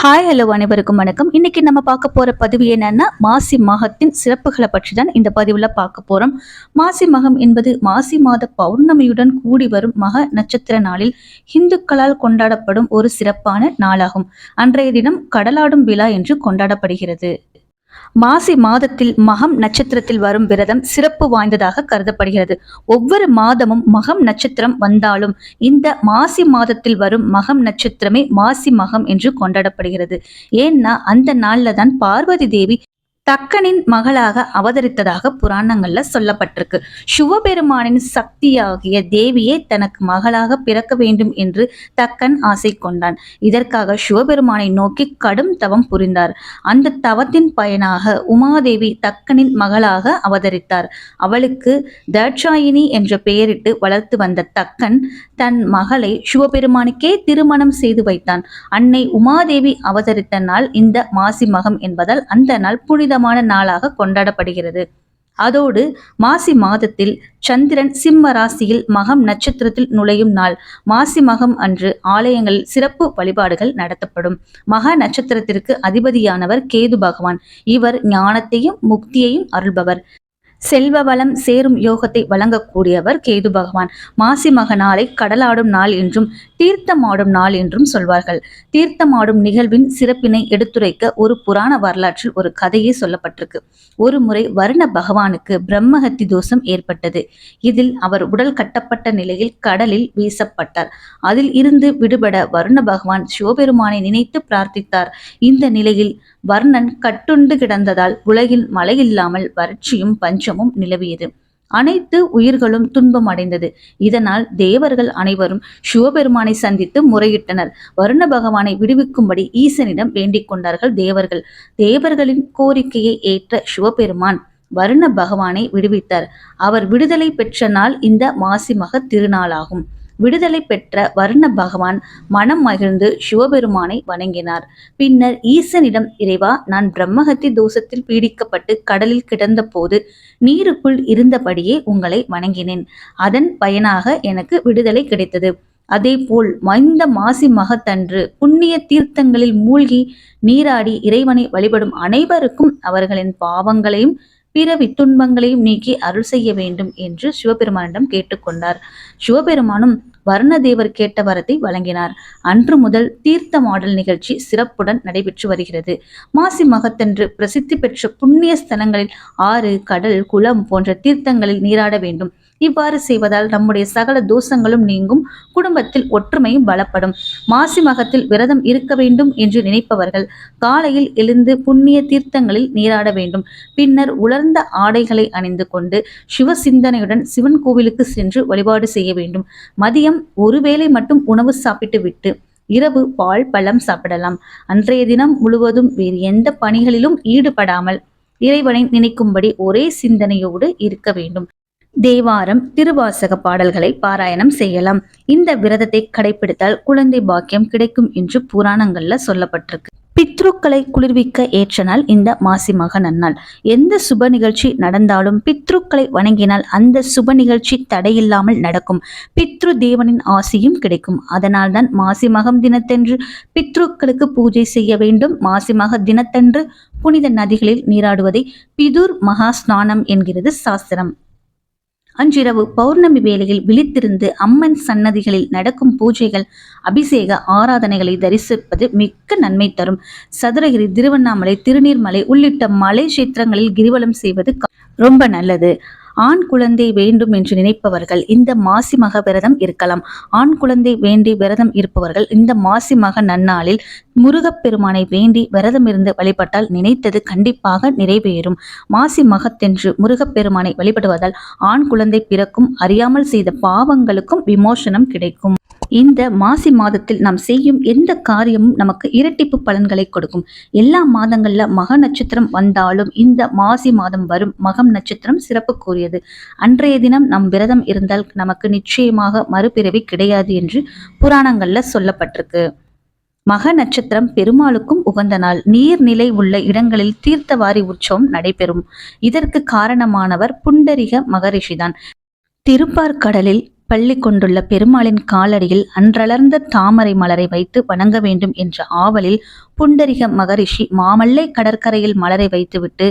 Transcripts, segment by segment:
Hi hello அனைவருக்கும் வணக்கம். இன்னைக்கு நம்ம பார்க்க போற பதிவு என்னன்னா மாசி மகத்தின் சிறப்புகளை பற்றி தான் இந்த பதிவுல பார்க்க போறோம். மாசி மகம் என்பது மாசி மாத பௌர்ணமியுடன் கூடி வரும் மக நட்சத்திர நாளில் இந்துக்களால் கொண்டாடப்படும் ஒரு சிறப்பான நாளாகும். அன்றைய தினம் கடலாடும் விழா என்று கொண்டாடப்படுகிறது. மாசி மாதத்தில் மகம் நட்சத்திரத்தில் வரும் விரதம் சிறப்பு வாய்ந்ததாக கருதப்படுகிறது. ஒவ்வொரு மாதமும் மகம் நட்சத்திரம் வந்தாலும் இந்த மாசி மாதத்தில் வரும் மகம் நட்சத்திரமே மாசி மகம் என்று கொண்டாடப்படுகிறது. ஏன்னா அந்த நாள்ல தான் பார்வதி தேவி தக்கனின் மகளாக அவதரித்ததாக புராணங்கள்ல சொல்லப்பட்டிருக்கு. சிவபெருமானின் சக்தியாகிய தேவியே தனக்கு மகளாக பிறக்க வேண்டும் என்று தக்கன் ஆசை கொண்டான். இதற்காக சிவபெருமானை நோக்கி கடும் தவம் புரிந்தார். அந்த தவத்தின் பயனாக உமாதேவி தக்கனின் மகளாக அவதரித்தார். அவளுக்கு தாட்சாயினி என்ற பெயரிட்டு வளர்த்து வந்த தக்கன் தன் மகளை சிவபெருமானுக்கே திருமணம் செய்து வைத்தான். அன்னை உமாதேவி அவதரித்த நாள் இந்த மாசி மகம் என்பதால் அந்த நாள் புனிதமான நாளாக கொண்டாடப்படுகிறது. அதோடு மாசி மாதத்தில் சந்திரன் சிம்ம ராசியில் மகம் நட்சத்திரத்தில் நுழையும் நாள். மாசி மகம் அன்று ஆலயங்களில் சிறப்பு வழிபாடுகள் நடத்தப்படும். மக நட்சத்திரத்திற்கு அதிபதியானவர் கேது பகவான். இவர் ஞானத்தையும் முக்தியையும் அருள்பவர். செல்வ வளம் சேரும் யோகத்தை வழங்கக்கூடியவர் கேது பகவான். மாசி மக நாளை கடலாடும் நாள் என்றும் தீர்த்தமாடும் நாள் என்றும் சொல்வார்கள். தீர்த்தமாடும் நிகழ்வின் சிறப்பினை எடுத்துரைக்க ஒரு புராண வரலாற்றில் ஒரு கதையே சொல்லப்பட்டிருக்கு. ஒரு முறை வருண பகவானுக்கு பிரம்மஹத்தி தோஷம் ஏற்பட்டது. இதில் அவர் உடல் கட்டப்பட்ட நிலையில் கடலில் வீசப்பட்டார். அதில் இருந்து விடுபட வருண பகவான் சிவபெருமானை நினைத்து பிரார்த்தித்தார். இந்த நிலையில் வர்ணன் கட்டுண்டு கிடந்ததால் உலகில் மழையில்லாமல் வறட்சியும் பஞ்சமும் நிலவியது. அனைத்து உயிர்களும் துன்பம் அடைந்தது. இதனால் தேவர்கள் அனைவரும் சிவபெருமானை சந்தித்து முறையிட்டனர். வருண பகவானை விடுவிக்கும்படி ஈசனிடம் வேண்டிக் கொண்டார்கள் தேவர்கள். தேவர்களின் கோரிக்கையை ஏற்ற சிவபெருமான் வருண பகவானை விடுவித்தார். அவர் விடுதலை பெற்ற நாள் இந்த மாசி மக திருநாளாகும். விடுதலை பெற்ற வருண பகவான் மனம் மகிழ்ந்து சிவபெருமானை வணங்கினார். பின்னர் ஈசனிடம், இறைவா, நான் பிரம்மஹத்தி தோஷத்தில் பீடிக்கப்பட்டு கடலில் கிடந்த போது நீருக்குள் இருந்தபடியே உங்களை வணங்கினேன். அதன் பயனாக எனக்கு விடுதலை கிடைத்தது. அதேபோல் இந்த மாசி மகத்தன்று புண்ணிய தீர்த்தங்களில் மூழ்கி நீராடி இறைவனை வழிபடும் அனைவருக்கும் அவர்களின் பாவங்களையும் பிறவி துன்பங்களையும் நீக்கி அருள் செய்ய வேண்டும் என்று சிவபெருமானிடம் கேட்டுக்கொண்டார். சிவபெருமானும் வருணதேவர் கேட்ட வரத்தை வழங்கினார். அன்று முதல் தீர்த்தமாடல் நிகழ்ச்சி சிறப்புடன் நடைபெற்று வருகிறது. மாசி மகத்தன்று பிரசித்தி பெற்ற புண்ணிய ஸ்தலங்களில் ஆறு, கடல், குளம் போன்ற தீர்த்தங்களில் நீராட வேண்டும். இவ்வாறு செய்வதால் நம்முடைய சகல தோஷங்களும் நீங்கும், குடும்பத்தில் ஒற்றுமையும் பலப்படும். மாசி மகத்தில் விரதம் இருக்க வேண்டும் என்று நினைப்பவர்கள் காலையில் எழுந்து புண்ணிய தீர்த்தங்களில் நீராட வேண்டும். பின்னர் உலர்ந்த ஆடைகளை அணிந்து கொண்டு சிவ சிந்தனையுடன் சிவன் கோவிலுக்கு சென்று வழிபாடு செய்ய வேண்டும். மதியம் ஒருவேளை மட்டும் உணவு சாப்பிட்டு விட்டு இரவு பால் பழம் சாப்பிடலாம். அன்றைய தினம் முழுவதும் வேறு எந்த பணிகளிலும் ஈடுபடாமல் இறைவனை நினைக்கும்படி ஒரே சிந்தனையோடு இருக்க வேண்டும். தேவாரம், திருவாசக பாடல்களை பாராயணம் செய்யலாம். இந்த விரதத்தை கடைபிடித்தால் குழந்தை பாக்கியம் கிடைக்கும் என்று புராணங்கள்ல சொல்லப்பட்டிருக்கு. பித்ருக்களை குளிர்விக்க ஏற்ற நாள் இந்த மாசி மக நன்னாள். எந்த சுப நிகழ்ச்சி நடந்தாலும் பித்ருக்களை வணங்கினால் அந்த சுப நிகழ்ச்சி தடையில்லாமல் நடக்கும். பித்ரு தேவனின் ஆசியும் கிடைக்கும். அதனால்தான் மாசி மகம் தினத்தன்று பித்ருக்களுக்கு பூஜை செய்ய வேண்டும். மாசி மக தினத்தன்று புனித நதிகளில் நீராடுவதை பிதுர் மகா ஸ்நானம் என்கிறது சாஸ்திரம். அன்றிரவு பௌர்ணமி வேளையில் விழித்திருந்து அம்மன் சன்னதிகளில் நடக்கும் பூஜைகள், அபிஷேக ஆராதனைகளை தரிசிப்பது மிக்க நன்மை தரும். சதுரகிரி, திருவண்ணாமலை, திருநீர்மலை உள்ளிட்ட மலை கஷேத்திரங்களில் கிரிவலம் செய்வது ரொம்ப நல்லது. ஆண் குழந்தை வேண்டும் என்று நினைப்பவர்கள் இந்த மாசி மக விரதம் இருக்கலாம். ஆண் குழந்தை வேண்டி விரதம் இருப்பவர்கள் இந்த மாசி மக நன்னாளில் முருகப்பெருமானை வேண்டி விரதம் இருந்து வழிபட்டால் நினைத்தது கண்டிப்பாக நிறைவேறும். மாசி மகத்தென்று முருகப்பெருமானை வழிபடுவதால் ஆண் குழந்தை பிறக்கும். அறியாமல் செய்த பாவங்களுக்கும் விமோசனம் கிடைக்கும். இந்த மாசி மாதத்தில் நாம் செய்யும் எந்த காரியமும் நமக்கு இரட்டிப்பு பலன்களை கொடுக்கும். எல்லா மாதங்கள்ல மக நட்சத்திரம் வந்தாலும் இந்த மாசி மாதம் வரும் மகம் நட்சத்திரம் சிறப்புக்குரியது. அன்றைய தினம் நம் விரதம் இருந்தால் நமக்கு நிச்சயமாக மறுபிறவி கிடையாது என்று புராணங்கள்ல சொல்லப்பட்டிருக்கு. மக நட்சத்திரம் பெருமாளுக்கும் உகந்த நாள். நீர்நிலை உள்ள இடங்களில் தீர்த்தவாரி உற்சவம் நடைபெறும். இதற்கு காரணமானவர் புண்டரிக மகரிஷிதான். திருப்பார்கடலில் பள்ளி கொண்டுள்ள பெருமாளின் காலடியில் அன்றளர்ந்த தாமரை மலரை வைத்து வணங்க வேண்டும் என்ற ஆவலில் புண்டரிக மகரிஷி மாமல்லை கடற்கரையில் மலரை வைத்துவிட்டு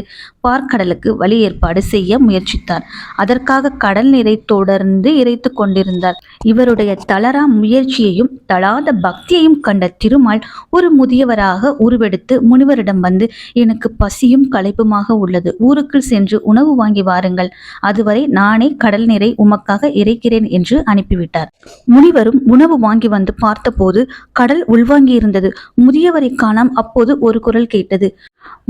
பார்க்கடலுக்கு வழி ஏற்பாடு செய்ய முயற்சித்தார். அதற்காக கடல் நீரை தொடர்ந்து இறைத்து கொண்டிருந்தார். இவருடைய தளரா முயற்சியையும் தளாத பக்தியையும் கண்ட திருமால் ஒரு முதியவராக உருவெடுத்து முனிவரிடம் வந்து, எனக்கு பசியும் களைப்புமாக உள்ளது, ஊருக்குள் சென்று உணவு வாங்கி வாருங்கள், அதுவரை நானே கடல் நீரை உமக்காக இறைக்கிறேன் என்று அனுப்பிவிட்டார். முனிவரும் உணவு வாங்கி வந்து பார்த்தபோது கடல் உள்வாங்கியிருந்தது. முதியவரை காணாம். அப்போது ஒரு குரல் கேட்டது.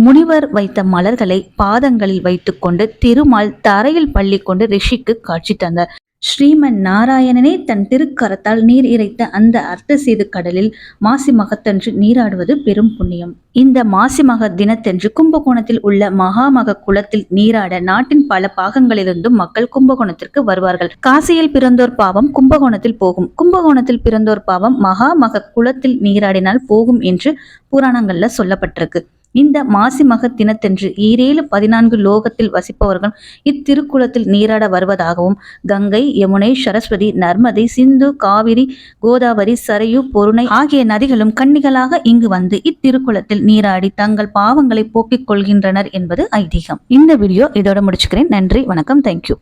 முனிவர் வைத்த மலர்களை பாதங்களில் வைத்துக்கொண்டு திருமால் தரையில் பள்ளி கொண்டு ரிஷிக்கு காட்சி தந்தார். ஸ்ரீமன் நாராயணனே தன் திருக்கரத்தால் நீர் இறைத்த அந்த அர்த்த சேது கடலில் மாசி மகத்தன்று நீராடுவது பெரும் புண்ணியம். இந்த மாசி மக தினத்தன்று கும்பகோணத்தில் உள்ள மகாமக குளத்தில் நீராட நாட்டின் பல பாகங்களிலிருந்தும் மக்கள் கும்பகோணத்திற்கு வருவார்கள். காசியில் பிறந்தோர் பாவம் கும்பகோணத்தில் போகும், கும்பகோணத்தில் பிறந்தோர் பாவம் மகாமக குளத்தில் நீராடினால் போகும் என்று புராணங்கள்ல சொல்லப்பட்டிருக்கு. இந்த மாசி மக தினத்தன்று 14 லோகத்தில் வசிப்பவர்கள் இத்திருக்குளத்தில் நீராட வருவதாகவும், கங்கை, யமுனை, சரஸ்வதி, நர்மதை, சிந்து, காவிரி, கோதாவரி, சரையு, பொருணை ஆகிய நதிகளும் கன்னிகளாக இங்கு வந்து இத்திருக்குளத்தில் நீராடி தங்கள் பாவங்களை போக்கிக் கொள்கின்றனர் என்பது ஐதீகம். இந்த வீடியோ இதோட முடிச்சுக்கிறேன். நன்றி, வணக்கம், தேங்க்யூ.